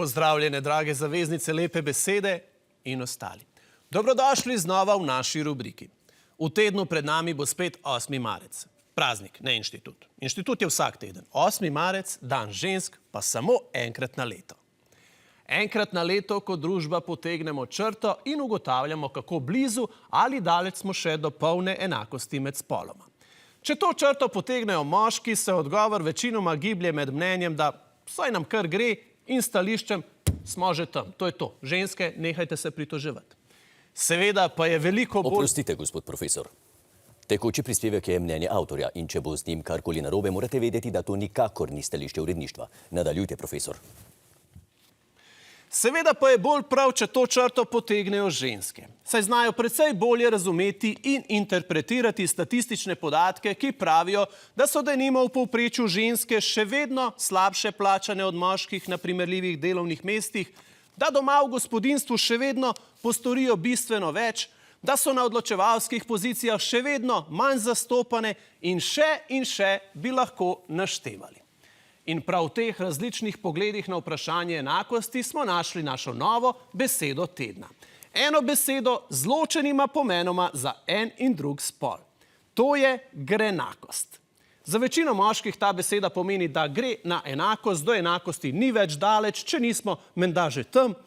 Pozdravljene, drage zaveznice, lepe besede in ostali. Dobrodošli znova v naši rubriki. V tednu pred nami bo spet 8. marec. Praznik, ne inštitut. Inštitut je vsak teden. 8. marec, dan žensk, pa samo enkrat na leto. Enkrat na leto, ko družba potegnemo črto in ugotavljamo, kako blizu ali daleč smo še do polne enakosti med spoloma. Če to črto potegnejo moški, se odgovor večinoma giblje med mnenjem, da saj nam kar gre in stališčem smo že tam. To je to. Ženske, nehajte se pritoževati. Seveda pa je veliko bolj... Oprostite, gospod profesor. Tekoči prispevek je mnenje avtorja in če bo z njim karkoli narobe, morate vedeti, da to nikakor ni stališče uredništva. Nadaljujte, profesor. Seveda pa je bolj prav, če to črto potegnejo ženske. Saj znajo precej bolje razumeti in interpretirati statistične podatke, ki pravijo, da so denimo v povprečju ženske še vedno slabše plačane od moških na primerljivih delovnih mestih, da doma v gospodinjstvu še vedno postorijo bistveno več, da so na odločevalskih pozicijah še vedno manj zastopane in še bi lahko naštevali. In prav v teh različnih pogledih na vprašanje enakosti smo našli našo novo besedo tedna. Eno besedo z ločenima pomenoma za en in drug spol. To je grenakost. Za večino moških ta beseda pomeni, da gre na enakost, do enakosti ni več daleč, če nismo menda že tam.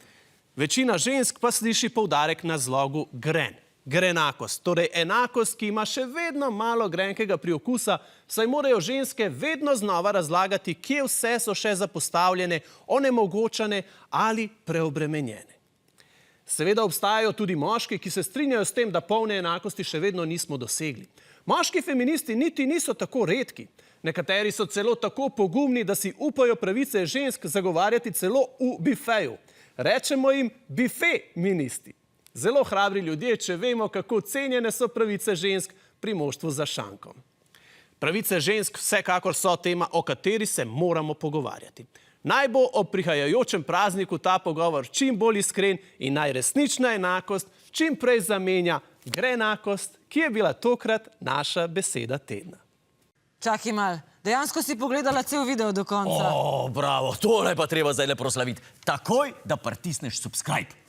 Večina žensk pa sliši poudarek na zlogu gren. Grenakost, torej enakost, ki ima še vedno malo grenkega priokusa, saj morajo ženske vedno znova razlagati, kje vse so še zapostavljene, onemogočane ali preobremenjene. Seveda obstajajo tudi moški, ki se strinjajo s tem, da polne enakosti še vedno nismo dosegli. Moški feministi niti niso tako redki. Nekateri so celo tako pogumni, da si upajo pravice žensk zagovarjati celo v bifeju. Rečemo jim bifeministi. Zelo hrabri ljudje, če vemo, kako cenjene so pravice žensk pri moštvu za šankom. Pravice žensk vsekakor so tema, o kateri se moramo pogovarjati. Naj bo ob prihajajočem prazniku ta pogovor čim bolj iskren in naj resnična enakost čim prej zamenja grenakost, ki je bila tokrat naša beseda tedna. Čakaj mal, dejansko si pogledala cel video do konca. O, bravo, tole pa treba zdaj le proslaviti. Takoj, da pritisneš subscribe.